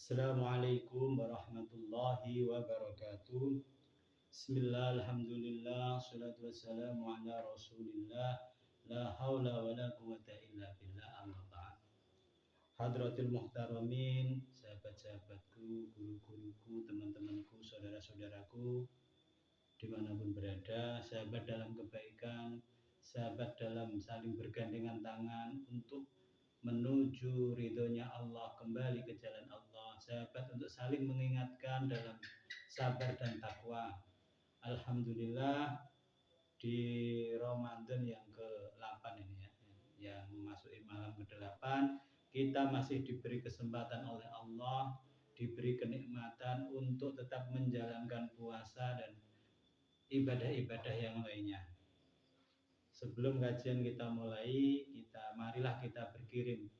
Assalamualaikum warahmatullahi wabarakatuh. Bismillah, alhamdulillah, salatu wassalamu ala rasulillah. La hawla wa la quwata illa billah, amma ba'd. Hadratul muhtaramin, sahabat-sahabatku, guru-guruku, teman-temanku, saudara-saudaraku, dimanapun berada, sahabat dalam kebaikan, sahabat dalam saling bergandengan tangan untuk menuju ridhonya Allah, kembali ke jalan Allah, sahabat untuk saling mengingatkan dalam sabar dan takwa. Alhamdulillah, di Ramadan yang ke-8 ini ya, yang memasuki malam ke-8, kita masih diberi kesempatan oleh Allah, diberi kenikmatan untuk tetap menjalankan puasa dan ibadah-ibadah yang lainnya. Sebelum kajian kita mulai, marilah kita berkirim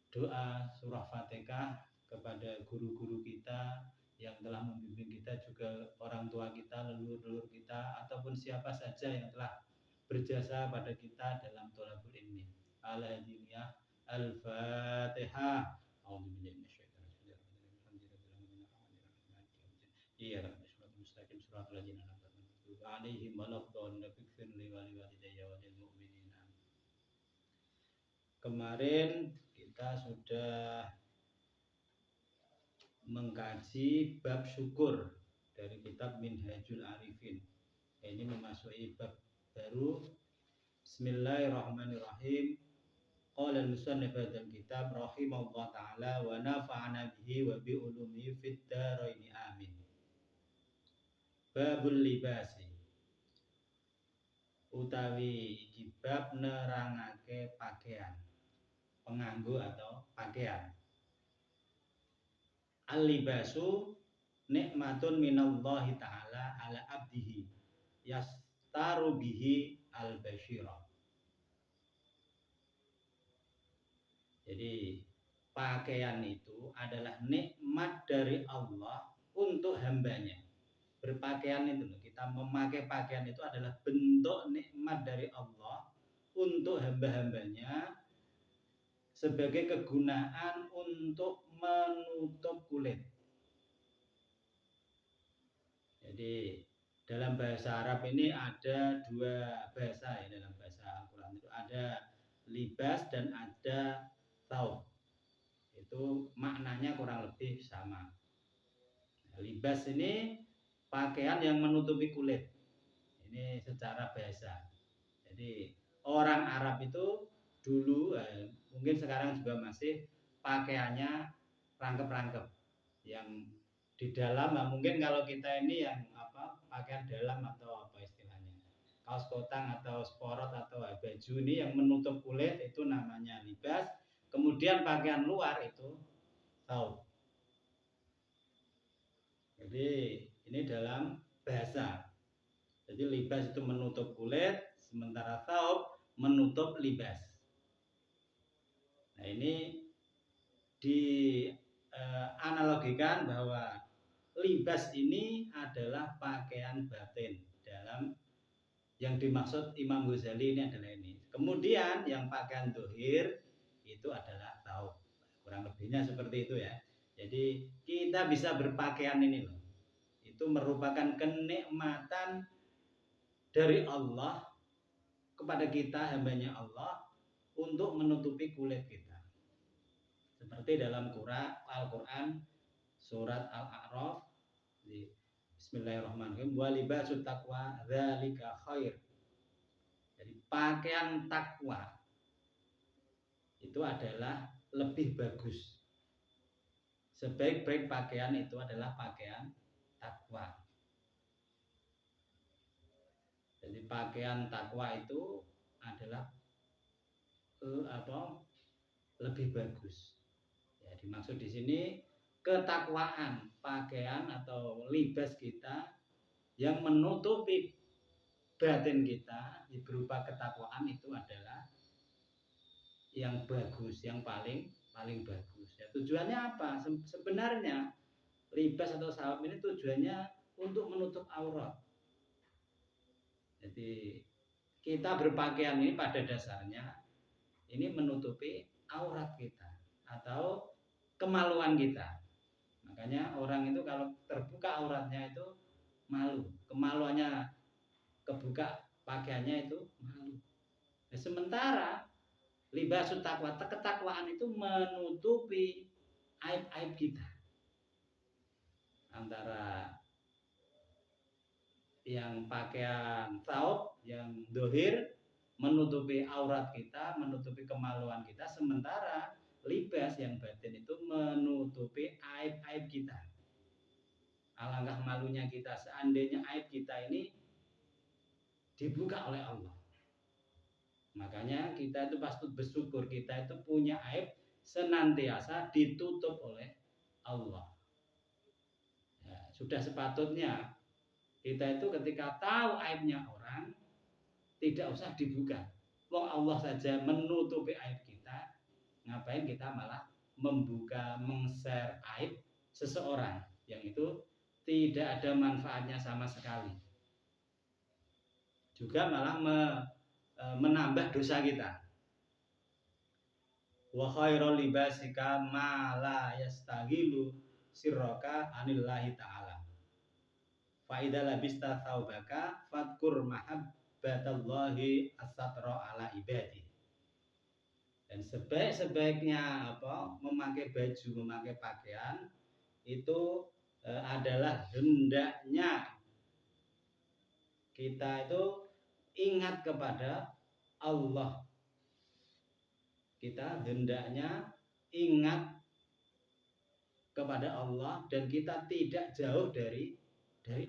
doa surah Fatihah kepada guru-guru kita yang telah membimbing kita, juga orang tua kita, leluhur-leluhur kita, ataupun siapa saja yang telah berjasa pada kita dalam thalabul ilmi. Al-Hadiniyah Al-Fatihah. A'udzubillahi minasyaitonir rajim. Iya, mustaqim suratul ladzina an'amta 'alaihim waladdallin. Ighfirli wa liwalidayya wa lil mu'minin. Kemarin kita sudah mengkaji bab syukur dari kitab Minhajul Arifin. Ini memasuki bab baru. Bismillahirrahmanirrahim. Qala al-musannif hadzal kitab rahimahullah ta'ala wa nafa'ana bihi wa bi ulumihi fid dharain amin. Babul libasi, utawi iki bab nerangake pakaian, penganggo atau pakaian. Al-libasu nikmatun minallahi ta'ala ala abdihi yastaru bihi al-bashira. Jadi pakaian itu adalah nikmat dari Allah untuk hambanya. Berpakaian itu, kita memakai pakaian itu adalah bentuk nikmat dari Allah untuk hamba-hambanya, sebagai kegunaan untuk menutup kulit. Jadi dalam bahasa Arab ini ada dua bahasa ya, dalam bahasa Al-Quran itu ada libas dan ada thaub. Itu maknanya kurang lebih sama. Libas ini pakaian yang menutupi kulit. Ini secara bahasa. Jadi orang Arab itu dulu, mungkin sekarang juga masih, pakaiannya rangkep-rangkep. Yang di dalam, mungkin kalau kita ini yang pakaian dalam atau apa istilahnya, kaos kotang atau sporot atau baju ini yang menutup kulit itu namanya libas. Kemudian pakaian luar itu thaub. Jadi ini dalam bahasa. Jadi libas itu menutup kulit, sementara thaub menutup libas. Nah ini dianalogikan bahwa libas ini adalah pakaian batin. Dalam yang dimaksud Imam Ghazali ini adalah ini. Kemudian yang pakaian zahir itu adalah thaub. Kurang lebihnya seperti itu ya. Jadi kita bisa berpakaian ini loh. Itu merupakan kenikmatan dari Allah kepada kita, hambanya Allah, untuk menutupi kulit kita. Seperti dalam Al-Quran surat Al-A'raf, Bismillahirrahmanirrahim, wa libasut taqwa dzalika khair. Jadi pakaian takwa itu adalah lebih bagus. Sebaik-baik pakaian itu adalah pakaian takwa. Jadi pakaian takwa itu adalah lebih bagus. Ya, dimaksud di sini ketakwaan, pakaian atau libas kita yang menutupi batin kita berupa ketakwaan itu adalah yang bagus, yang paling bagus. Ya, tujuannya apa? Sebenarnya libas atau thaub ini tujuannya untuk menutup aurat. Jadi kita berpakaian ini pada dasarnya ini menutupi aurat kita atau kemaluan kita. Makanya orang itu kalau terbuka auratnya itu malu, kemaluannya kebuka pakaiannya itu malu. Nah, sementara libasut taqwa, ketakwaan itu menutupi aib-aib kita. Antara yang pakaian thawb, yang dohir, menutupi aurat kita, menutupi kemaluan kita, sementara libas yang batin itu menutupi aib-aib kita. Alangkah malunya kita seandainya aib kita ini dibuka oleh Allah. Makanya kita itu pasti bersyukur kita itu punya aib senantiasa ditutup oleh Allah. Ya, sudah sepatutnya kita itu ketika tahu aibnya orang tidak usah dibuka. Wong Allah saja menutupi aib kita, ngapain kita malah membuka, meng-share aib seseorang yang itu tidak ada manfaatnya sama sekali. Juga malah menambah dosa kita. Wa khairul libasika ma la yastaghilu sirraka anillahi ta'ala. Fa idza labista thawbaka fadkur mahabbatallahi as-satra ala ibadi. Dan sebaik-sebaiknya memakai baju, memakai pakaian itu adalah hendaknya kita itu ingat kepada Allah. Kita hendaknya ingat kepada Allah dan kita tidak jauh dari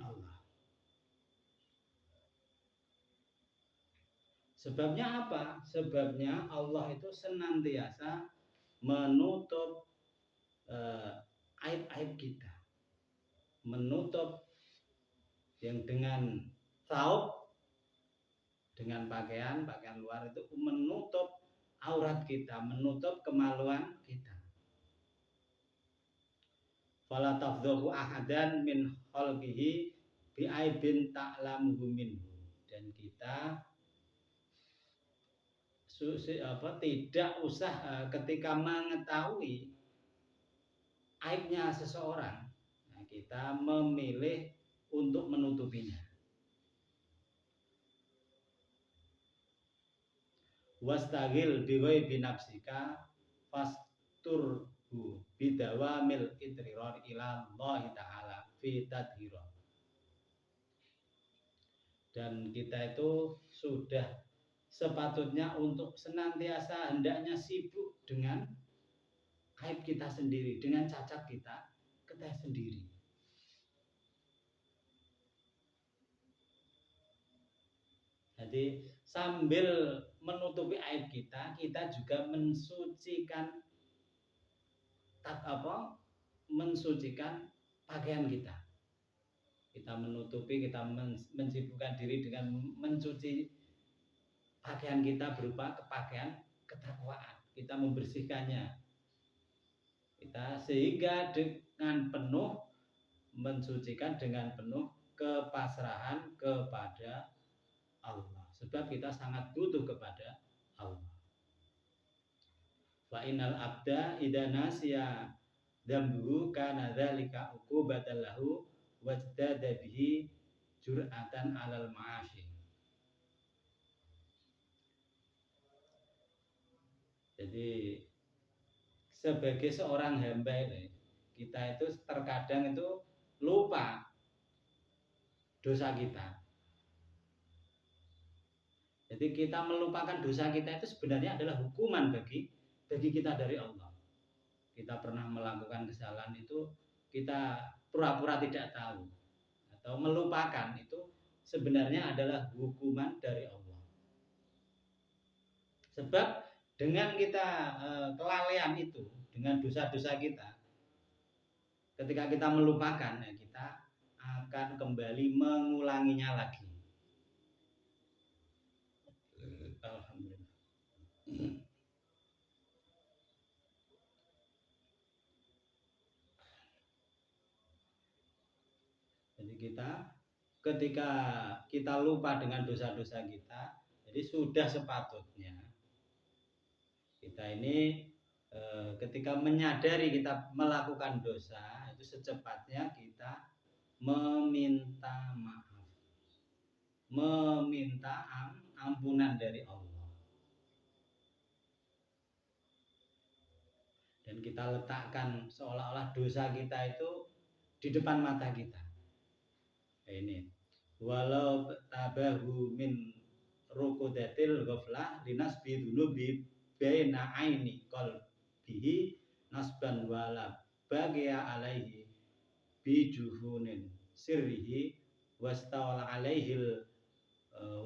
Allah. Sebabnya apa? Sebabnya Allah itu senantiasa menutup aib-aib kita. Menutup yang dengan thawb, dengan pakaian luar itu menutup aurat kita, menutup kemaluan kita. Fala tafdhu ahadan min khalqihi bi aibin ta'lamuhu minhu. Dan kita tidak usah ketika mengetahui aibnya seseorang, nah, kita memilih untuk menutupinya. Wastagil biwai binafsika fasturhu bidawamil idriror ila Allah ta'ala fi tadhira. Dan kita itu sudah sepatutnya untuk senantiasa hendaknya sibuk dengan aib kita sendiri, dengan cacat kita sendiri. Jadi sambil menutupi aib kita, kita juga mensucikan mensucikan pakaian kita. Kita menutupi, kita mensibukkan diri dengan mencuci pakaian kita berupa pakaian ketakwaan. Kita membersihkannya. Kita sehingga dengan penuh mensucikan, dengan penuh kepasrahan kepada Allah. Sebab kita sangat butuh kepada Allah. Fa innal abda idza nasiya dzambuhu kana dzalika uqubatan lahu wajdada bihi jur'atan 'alal ma'asi. Jadi sebagai seorang hamba ini, kita itu terkadang itu lupa dosa kita. Jadi kita melupakan dosa kita itu sebenarnya adalah hukuman bagi kita dari Allah. Kita pernah melakukan kesalahan itu, kita pura-pura tidak tahu atau melupakan, itu sebenarnya adalah hukuman dari Allah. Sebab dengan kita kelalaian itu, dengan dosa-dosa kita, ketika kita melupakan, ya kita akan kembali mengulanginya lagi. Alhamdulillah. Jadi ketika kita lupa dengan dosa-dosa kita, jadi sudah sepatutnya kita ini ketika menyadari kita melakukan dosa, itu itu secepatnya kita meminta maaf, meminta ampunan dari Allah. Dan kita letakkan seolah-olah dosa kita itu di depan mata kita. Ini walau tabahu min rukudatil ghaflah linas bidunubi baina aini qalbihi nasban wala bagia alaihi bijuhunin sirrihi wastawala alaihil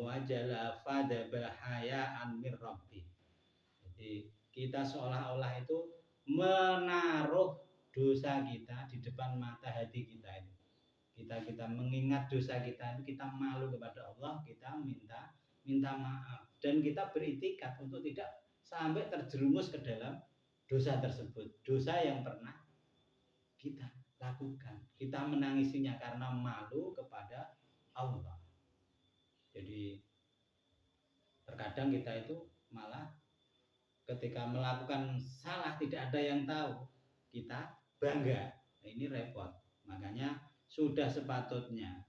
wajala fada bahayaan mir rabbi. Jadi kita seolah-olah itu menaruh dosa kita di depan mata hati kita itu. Kita mengingat dosa kita itu, kita malu kepada Allah, kita minta maaf dan kita beriktikad untuk tidak sampai terjerumus ke dalam dosa tersebut, dosa yang pernah kita lakukan. Kita menangisinya karena malu kepada Allah. Jadi terkadang kita itu malah ketika melakukan salah tidak ada yang tahu, kita bangga. Nah, ini repot. Makanya sudah sepatutnya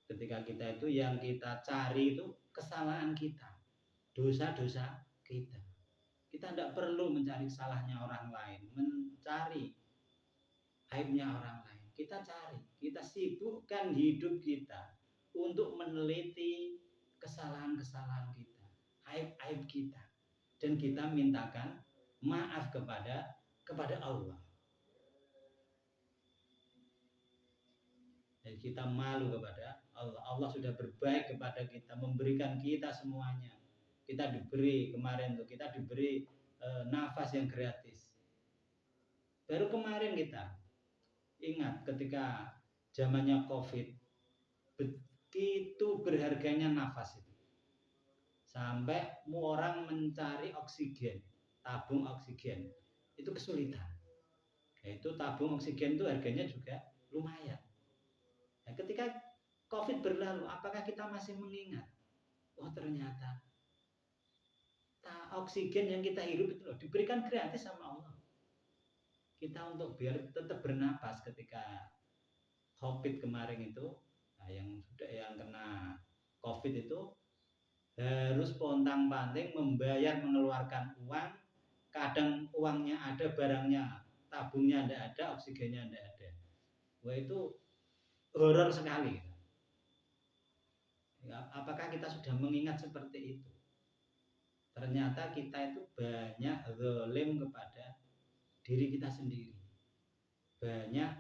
ketika kita itu yang kita cari itu kesalahan kita, dosa-dosa kita. Kita tidak perlu mencari salahnya orang lain, mencari aibnya orang lain. Kita cari, kita sibukkan hidup kita untuk meneliti kesalahan-kesalahan kita, aib-aib kita, dan kita mintakan maaf kepada Allah. Dan kita malu kepada Allah. Allah sudah berbaik kepada kita, memberikan kita semuanya. Kita diberi kemarin tuh, kita diberi nafas yang gratis. Baru kemarin kita ingat ketika zamannya COVID, begitu berharganya nafas itu. Sampai orang mencari oksigen, tabung oksigen, itu kesulitan. Yaitu tabung oksigen itu harganya juga lumayan. Nah, ketika COVID berlalu, apakah kita masih mengingat? Oh ternyata oksigen yang kita hirup itu loh, diberikan gratis sama Allah. Kita untuk biar tetap bernapas ketika COVID kemarin itu, nah yang kena COVID itu harus pontang-panting membayar, mengeluarkan uang. Kadang uangnya ada, barangnya, tabungnya tidak ada, oksigennya tidak ada. Wah itu horor sekali. Ya, apakah kita sudah mengingat seperti itu? Ternyata kita itu banyak zalim kepada diri kita sendiri. Banyak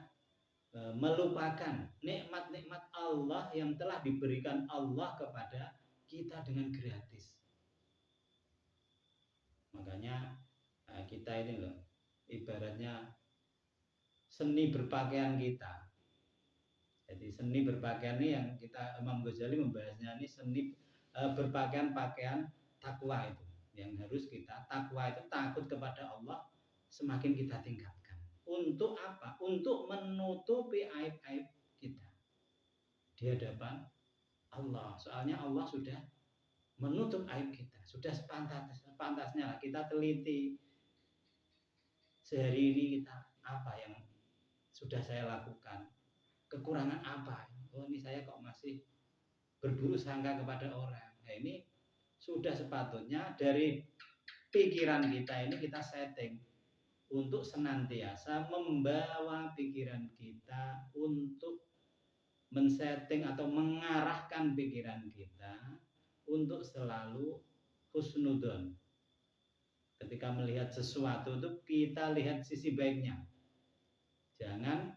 melupakan nikmat-nikmat Allah yang telah diberikan Allah kepada kita dengan gratis. Makanya kita ini loh, ibaratnya seni berpakaian kita. Jadi seni berpakaian ini yang kita Imam Ghazali membahasnya ini seni berpakaian takwa itu. Yang harus kita takwa itu takut kepada Allah semakin kita tingkatkan. Untuk apa? Untuk menutupi aib-aib kita di hadapan Allah. Soalnya Allah sudah menutup aib kita. Sudah sepantasnya kita teliti sehari ini kita apa yang sudah saya lakukan. Kekurangan apa? Oh ini saya kok masih berburuk sangka kepada orang. Nah ini sudah sepatutnya dari pikiran kita ini kita setting untuk senantiasa membawa pikiran kita untuk men-setting atau mengarahkan pikiran kita untuk selalu husnudon. Ketika melihat sesuatu itu kita lihat sisi baiknya. Jangan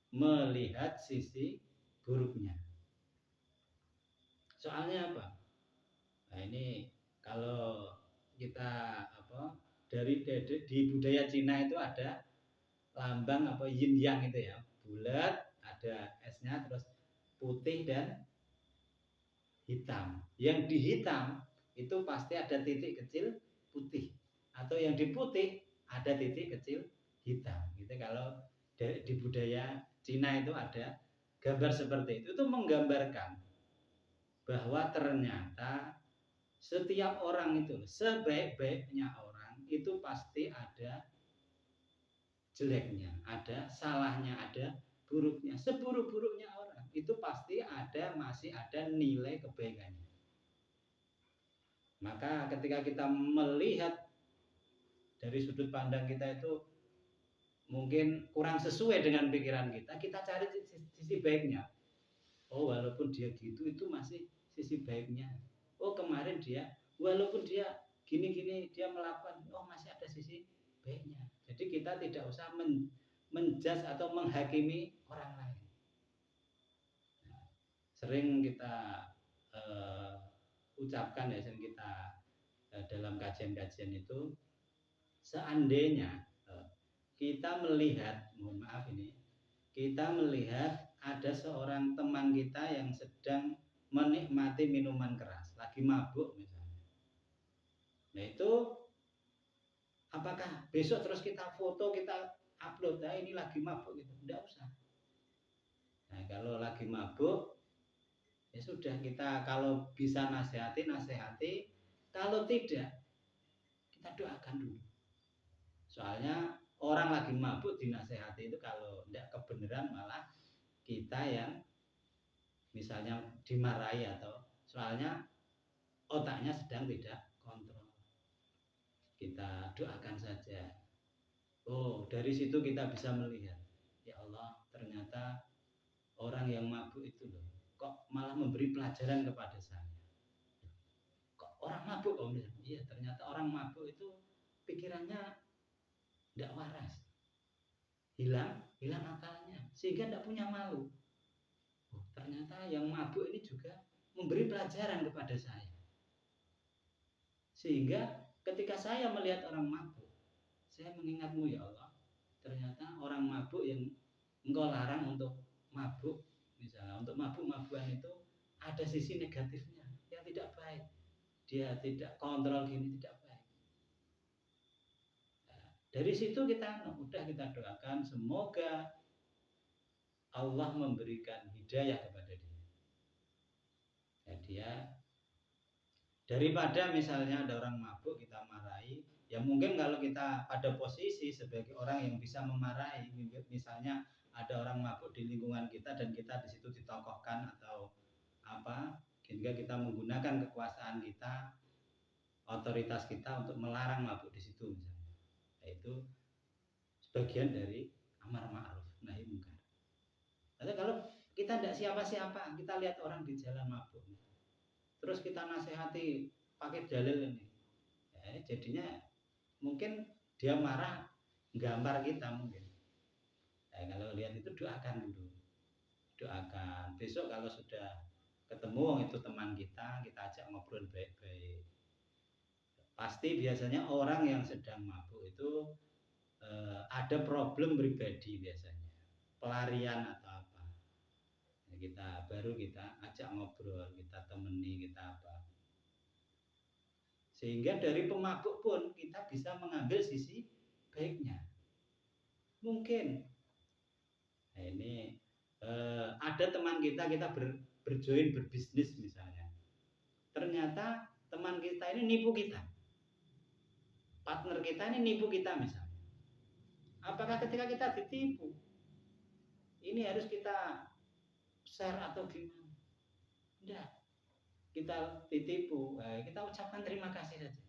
melihat sisi buruknya. Soalnya apa? Nah ini kalau kita di budaya Cina itu ada lambang yin yang itu ya, bulat, ada esnya, terus putih dan hitam. Yang di hitam itu pasti ada titik kecil putih, atau yang di putih ada titik kecil hitam. Gitu kalau di budaya Cina itu ada gambar seperti itu menggambarkan bahwa ternyata setiap orang itu sebaik-baiknya orang itu pasti ada jeleknya, ada salahnya, ada buruknya. Seburuk-buruknya orang itu pasti masih ada nilai kebaikannya. Maka ketika kita melihat dari sudut pandang kita itu mungkin kurang sesuai dengan pikiran kita, kita cari sisi baiknya. Oh, walaupun dia gitu, itu masih sisi baiknya. Oh, kemarin dia, walaupun dia gini-gini, dia melakukan, oh masih ada sisi baiknya. Jadi kita tidak usah menjudge atau menghakimi orang lain. Nah, sering kita ucapkan ya, sering kita dalam kajian-kajian itu, seandainya kita melihat, mohon maaf ini, kita melihat ada seorang teman kita yang sedang menikmati minuman keras, lagi mabuk misalnya. Nah itu, apakah besok terus kita foto, kita upload, nah ini lagi mabuk gitu? Tidak usah. Nah kalau lagi mabuk, ya sudah, kita kalau bisa nasihati, kalau tidak, kita doakan dulu. Soalnya orang lagi mabuk dinasehati itu kalau tidak kebenaran malah kita yang misalnya dimarahi, atau soalnya otaknya sedang tidak kontrol. Kita doakan saja. Oh, dari situ kita bisa melihat, ya Allah, ternyata orang yang mabuk itu loh, kok malah memberi pelajaran kepada saya. Kok orang mabuk? Oh iya, ternyata orang mabuk itu pikirannya tidak waras, hilang akalnya, sehingga tidak punya malu. Oh, ternyata yang mabuk ini juga memberi pelajaran kepada saya, sehingga ketika saya melihat orang mabuk, saya mengingatmu ya Allah, ternyata orang mabuk yang engkau larang untuk mabuk, misalnya untuk mabuk-mabukan itu ada sisi negatifnya yang tidak baik, dia tidak kontrol gini, tidak baik. Dari situ kita doakan semoga Allah memberikan hidayah kepada dia. Ya, dia daripada misalnya ada orang mabuk kita marahi, ya mungkin kalau kita pada posisi sebagai orang yang bisa memarahi, misalnya ada orang mabuk di lingkungan kita dan kita di situ ditokohkan atau apa, sehingga kita menggunakan kekuasaan kita, otoritas kita untuk melarang mabuk di situ misalnya. Itu bagian dari amar ma'ruf nahi munkar. Kalau kita tidak siapa-siapa, kita lihat orang di jalan mabuk, terus kita nasihati pakai dalil ini, ya, jadinya mungkin dia marah, gambar kita mungkin. Ya, kalau lihat itu doakan dulu, doakan. Besok kalau sudah ketemu itu teman kita ajak ngobrol baik-baik. Pasti biasanya orang yang sedang mabuk itu ada problem pribadi biasanya, pelarian atau apa. Ya, kita ajak ngobrol, kita temani, kita apa. Sehingga dari pemabuk pun kita bisa mengambil sisi baiknya. Mungkin nah ini ada teman kita berjoin berbisnis misalnya. Ternyata teman kita ini nipu kita. Partner kita ini nipu kita misalnya. Apakah ketika kita ditipu ini harus kita share atau gimana? Tidak. Kita ditipu, kita ucapkan terima kasih saja.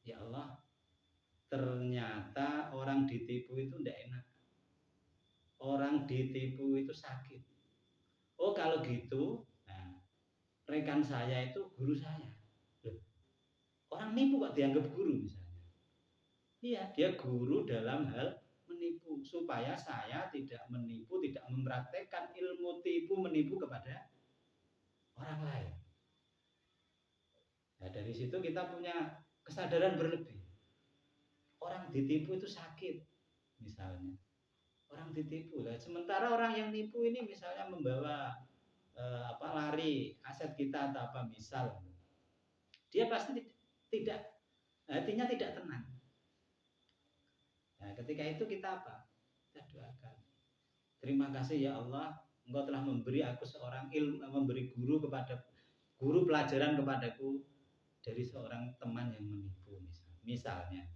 Ya Allah, ternyata orang ditipu itu tidak enak. Orang ditipu itu sakit. Oh kalau gitu, nah, rekan saya itu guru saya. Loh, orang nipu kok dianggap guru misalnya? Iya, dia guru dalam hal menipu, supaya saya tidak menipu, tidak mempraktekkan ilmu tipu menipu kepada orang lain. Nah, dari situ kita punya kesadaran berlebih. Orang ditipu itu sakit, misalnya. Orang ditipu lah. Sementara orang yang nipu ini misalnya membawa lari aset kita atau apa misal, dia pasti tidak, hatinya tidak tenang. Nah, ketika itu kita apa? Kita doakan. Terima kasih ya Allah, Engkau telah memberi aku seorang ilmu, memberi guru pelajaran kepadaku dari seorang teman yang menipu misalnya.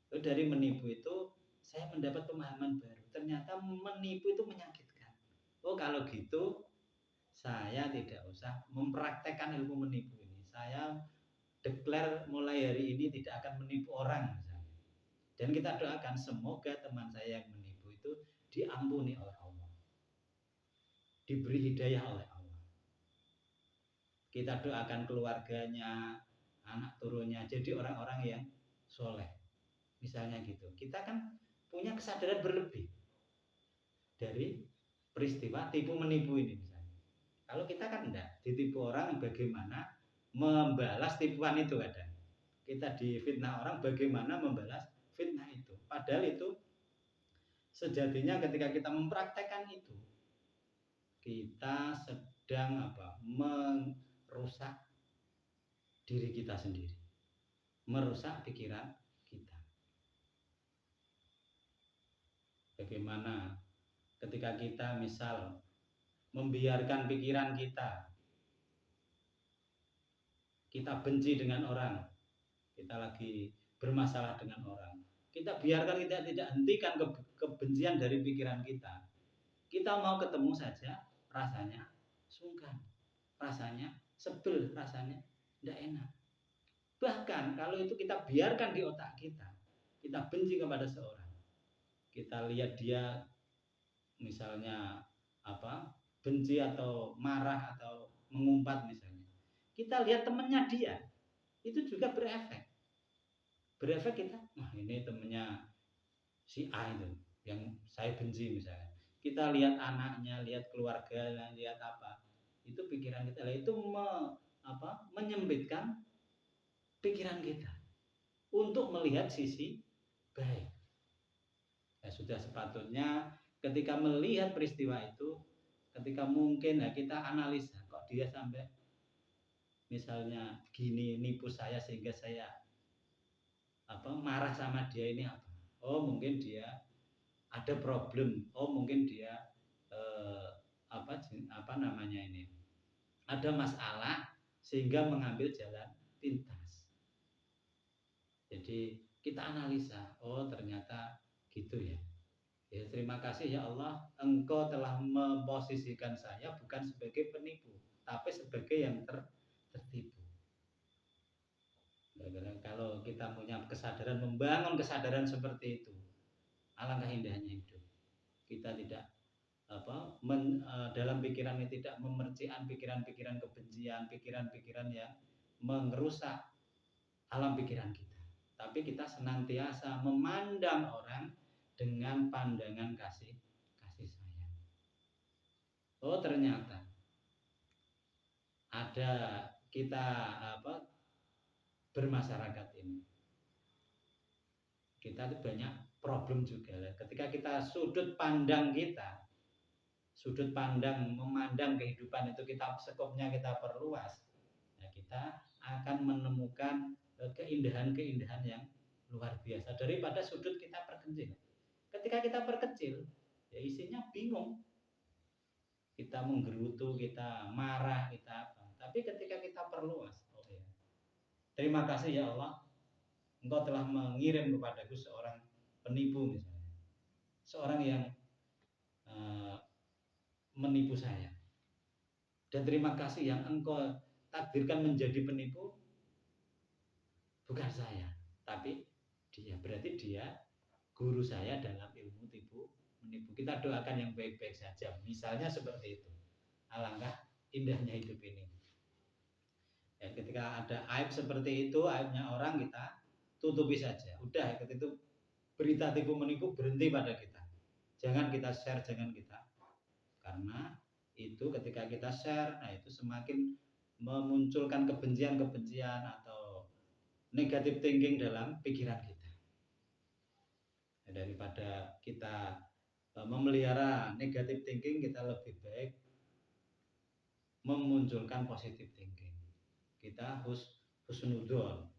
Dari menipu itu saya mendapat pemahaman baru. Ternyata menipu itu menyakitkan. Oh, kalau gitu saya tidak usah mempraktekkan ilmu menipu ini. Saya declare mulai hari ini tidak akan menipu orang misalnya. Dan kita doakan semoga teman saya yang menipu itu diampuni oleh Allah, diberi hidayah oleh Allah. Kita doakan keluarganya, anak turunnya jadi orang-orang yang soleh. Misalnya gitu. Kita kan punya kesadaran berlebih dari peristiwa tipu menipu ini misalnya. Kalau kita kan enggak, ditipu orang bagaimana membalas tipuan itu kadang. Kita difitnah orang bagaimana membalas fitnah itu. Padahal itu sejatinya ketika kita mempraktekkan itu, kita sedang merusak diri kita sendiri, merusak pikiran kita. Bagaimana ketika kita misal membiarkan pikiran kita benci dengan orang, kita lagi bermasalah dengan orang, kita biarkan, kita tidak hentikan kebencian dari pikiran kita. Kita mau ketemu saja rasanya sungkan, rasanya sebel, rasanya tidak enak. Bahkan kalau itu kita biarkan di otak kita benci kepada seorang, kita lihat dia misalnya benci atau marah atau mengumpat misalnya, kita lihat temannya dia itu juga berefek kita, wah ini temennya si A itu yang saya benci misalnya. Kita lihat anaknya, lihat keluarganya, lihat itu pikiran kita itu menyempitkan pikiran kita untuk melihat sisi baik. Ya, sudah sepatutnya ketika melihat peristiwa itu, ketika mungkin kita analisa, kok dia sampai misalnya gini nipu saya sehingga saya marah sama dia ini apa? Oh, mungkin dia ada problem. Oh, mungkin dia ada masalah sehingga mengambil jalan pintas. Jadi kita analisa, oh ternyata gitu ya. Ya, terima kasih ya Allah, Engkau telah memposisikan saya bukan sebagai penipu, tapi sebagai yang tertipu. Kalau kita punya kesadaran, membangun kesadaran seperti itu, alangkah indahnya hidup. Kita tidak dalam pikiran ini tidak memercikan pikiran-pikiran kebencian, pikiran-pikiran yang merusak alam pikiran kita. Tapi kita senantiasa memandang orang dengan pandangan kasih sayang. Oh, ternyata ada kita bermasyarakat ini, kita itu banyak problem juga. Ketika kita sudut pandang memandang kehidupan itu kita skopnya kita perluas, nah kita akan menemukan keindahan-keindahan yang luar biasa daripada sudut kita perkecil. Ketika kita perkecil, ya isinya bingung, kita menggerutu, kita marah, kita apa. Tapi ketika kita perluas, oh ya, terima kasih ya Allah, Engkau telah mengirim kepadaku seorang penipu misalnya, seorang yang menipu saya. Dan terima kasih yang Engkau takdirkan menjadi penipu bukan saya, tapi dia. Berarti dia guru saya dalam ilmu tipu menipu. Kita doakan yang baik-baik saja. Misalnya seperti itu. Alangkah indahnya hidup ini. Ya, ketika ada aib seperti itu, aibnya orang kita tutupi saja. Udah, ketika itu berita tipu menipu berhenti pada kita. Jangan kita share, jangan kita. Karena itu ketika kita share, nah itu semakin memunculkan kebencian-kebencian atau negative thinking dalam pikiran kita. Daripada kita memelihara negative thinking, kita lebih baik memunculkan positive thinking. Kita husnudzon.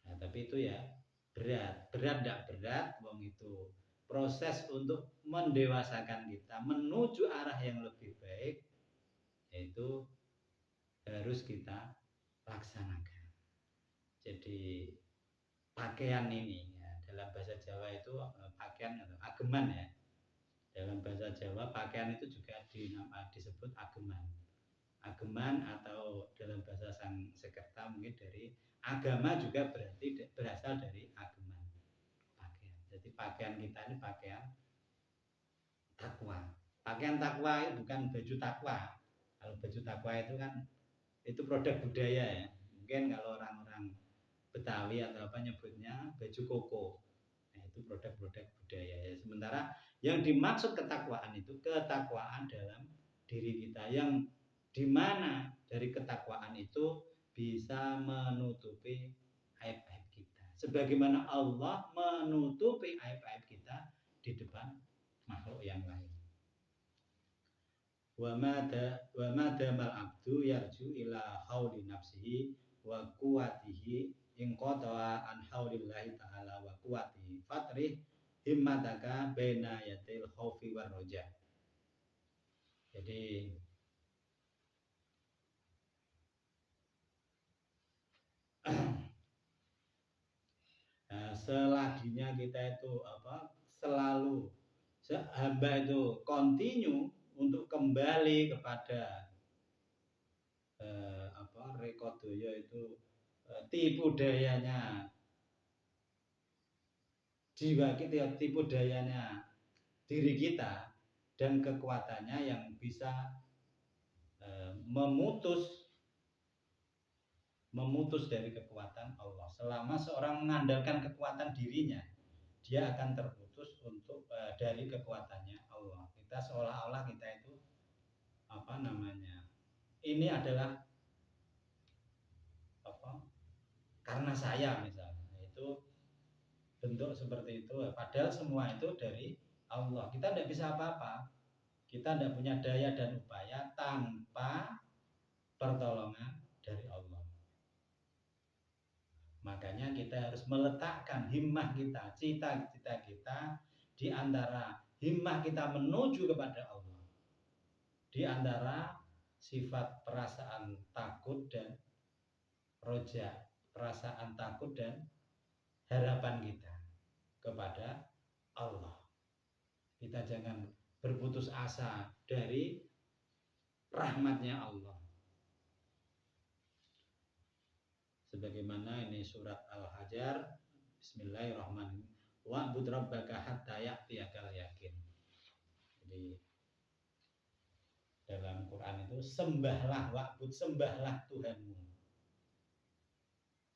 Nah, tapi itu ya berat enggak berat, wong itu proses untuk mendewasakan kita menuju arah yang lebih baik, yaitu harus kita laksanakan. Jadi pakaian ini ya, dalam bahasa Jawa itu pakaian atau ageman ya. Dalam bahasa Jawa pakaian itu juga disebut ageman. Ageman atau dalam bahasa Sanskerta mungkin dari agama juga berarti berasal dari ageman pakaian. Jadi pakaian kita ini pakaian takwa. Pakaian takwa itu bukan baju takwa. Kalau baju takwa itu kan itu produk budaya ya. Mungkin kalau orang-orang Betawi atau apa nyebutnya baju koko. Nah, itu produk-produk budaya ya. Sementara yang dimaksud ketakwaan itu ketakwaan dalam diri kita yang dimana dari ketakwaan itu bisa menutupi aib-aib kita. Sebagaimana Allah menutupi aib-aib kita di depan makhluk yang lain. Wa ma damal abdu yarju ila hauli nafsihi wa quwwatihi in qata'a an haulillahi ta'ala wa quwwatihi fatrih himmataka baina yatil khaufi war roja. Jadi seladinya kita itu selalu hamba itu continue untuk kembali kepada rekodoyo itu tipu dayanya jiwa kita, tipu dayanya diri kita dan kekuatannya yang bisa memutus dari kekuatan Allah. Selama seorang mengandalkan kekuatan dirinya, dia akan terputus untuk dari kekuatannya Allah. Kita seolah-olah kita itu ini adalah karena saya misalnya. Itu bentuk seperti itu. Padahal semua itu dari Allah. Kita tidak bisa apa-apa. Kita tidak punya daya dan upaya tanpa pertolongan dari Allah. Makanya kita harus meletakkan himmah kita, cita-cita kita di antara himmah kita menuju kepada Allah. Di antara sifat perasaan takut dan roja, perasaan takut dan harapan kita kepada Allah. Kita jangan berputus asa dari rahmatnya Allah. Sebagaimana ini surat Al-Hajar, Bismillahirrahmanirrahim. Wa'bud rabbaka hatta ya'tiyakal yakin. Jadi dalam Quran itu sembahlah Tuhanmu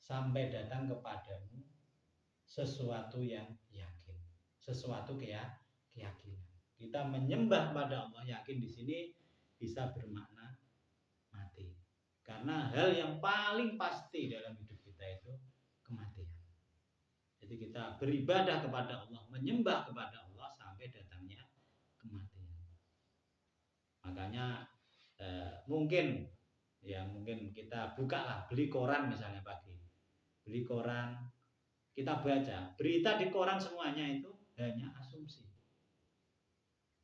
sampai datang kepadamu sesuatu yang yakin, sesuatu keyakinan. Kita menyembah pada Allah, yakin di sini bisa bermakna mati. Karena hal yang paling pasti dalam hidup kita itu kematian. Jadi kita beribadah kepada Allah, menyembah kepada Allah sampai datangnya kematian. Makanya mungkin kita bukalah, beli koran misalnya pagi. Beli koran, kita baca. Berita di koran semuanya itu hanya asumsi.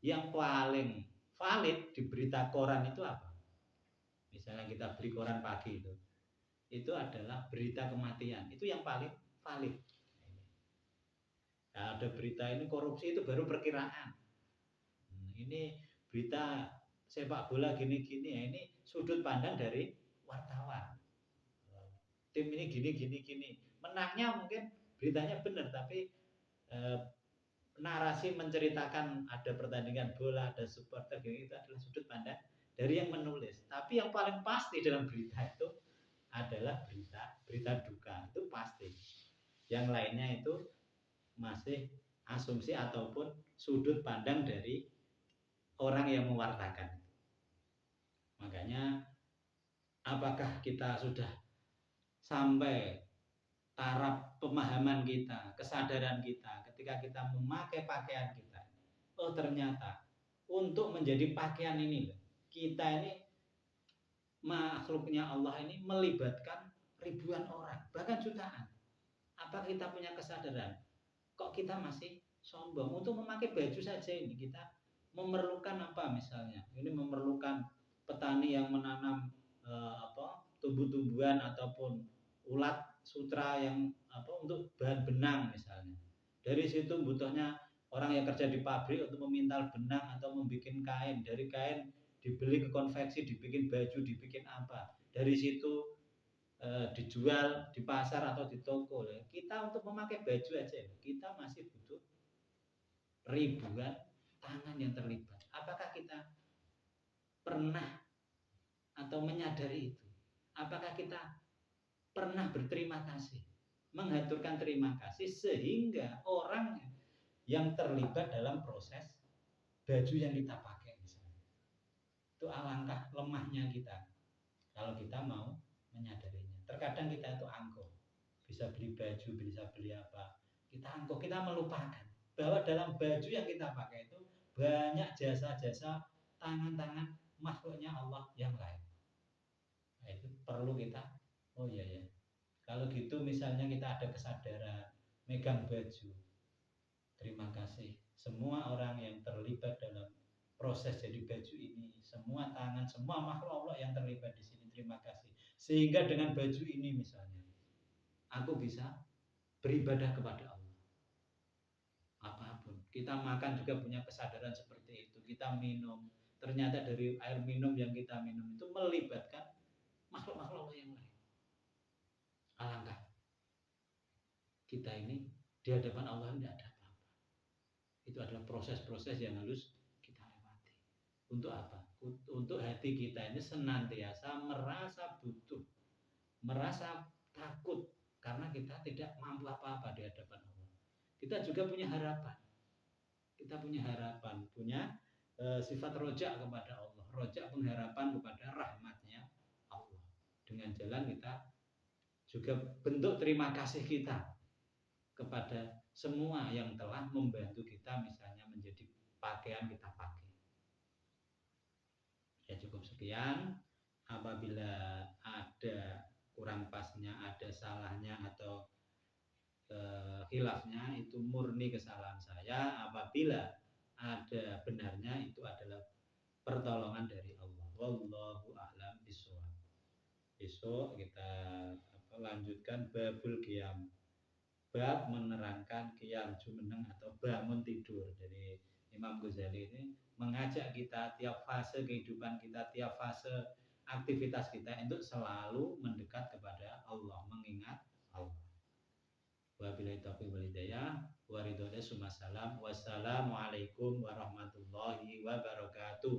Yang paling valid di berita koran itu apa? Misalnya kita beli koran pagi itu adalah berita kematian. Itu yang paling valid. Nah, ada berita ini korupsi itu baru perkiraan. Ini berita sepak bola gini-gini ya, ini sudut pandang dari wartawan. Tim ini gini. Menangnya mungkin beritanya benar, tapi narasi menceritakan ada pertandingan bola, ada supporter gini, itu adalah sudut pandang dari yang menulis. Tapi yang paling pasti dalam berita itu adalah berita duka, itu pasti. Yang lainnya itu masih asumsi ataupun sudut pandang dari orang yang mewartakan. Makanya apakah kita sudah sampai taraf pemahaman kita, kesadaran kita ketika kita memakai pakaian kita. Oh ternyata untuk menjadi pakaian ini kita ini makhluknya Allah ini melibatkan ribuan orang, bahkan jutaan. Apa kita punya kesadaran? Kok kita masih sombong untuk memakai baju saja ini? Kita memerlukan apa misalnya? Ini memerlukan petani yang menanam tumbuh-tumbuhan ataupun ulat sutra yang untuk bahan benang misalnya. Dari situ butuhnya orang yang kerja di pabrik untuk memintal benang atau membuat kain. Dari kain dibeli ke konveksi, dibikin baju, dibikin apa. Dari situ dijual di pasar atau di toko. Kita untuk memakai baju aja, kita masih butuh ribuan tangan yang terlibat. Apakah kita pernah atau menyadari itu? Apakah kita pernah berterima kasih, menghaturkan terima kasih sehingga orang yang terlibat dalam proses baju yang kita pakai misalnya, itu alangkah lemahnya kita kalau kita mau menyadarinya. Terkadang kita itu angkuh, bisa beli baju, bisa beli apa, kita angkuh, kita melupakan bahwa dalam baju yang kita pakai itu banyak jasa-jasa tangan-tangan makhluknya Allah yang lain. Nah, itu perlu kita, oh iya ya, kalau gitu misalnya kita ada kesadaran megang baju, terima kasih semua orang yang terlibat dalam proses jadi baju ini, semua tangan, semua makhluk Allah yang terlibat di sini, terima kasih. Sehingga dengan baju ini misalnya, aku bisa beribadah kepada Allah. Apapun, kita makan juga punya kesadaran seperti itu. Kita minum, ternyata dari air minum yang kita minum itu melibatkan makhluk-makhluk Allah yang lain. Alangkah kita ini di hadapan Allah tidak ada apa-apa. Itu adalah proses-proses yang harus kita lewati. Untuk apa? Untuk hati kita ini senantiasa merasa butuh, merasa takut karena kita tidak mampu apa-apa di hadapan Allah. Kita juga punya harapan. Kita punya harapan, punya sifat rojak kepada Allah, rojak pengharapan kepada rahmatnya Allah. Dengan jalan kita juga bentuk terima kasih kita kepada semua yang telah membantu kita misalnya menjadi pakaian kita pakai. Ya cukup sekian. Apabila ada kurang pasnya, ada salahnya atau khilafnya, itu murni kesalahan saya. Apabila ada benarnya, itu adalah pertolongan dari Allah. Wallahu a'lam bishawab. Besok kita lanjutkan babul qiyam. Bab menerangkan qiyam jumeneng atau bangun tidur. Jadi Imam Ghazali ini mengajak kita tiap fase kehidupan kita, tiap fase aktivitas kita untuk selalu mendekat kepada Allah, mengingat Allah. Wabillahi taufiq wal hidayah. Wassalamualaikum warahmatullahi wabarakatuh.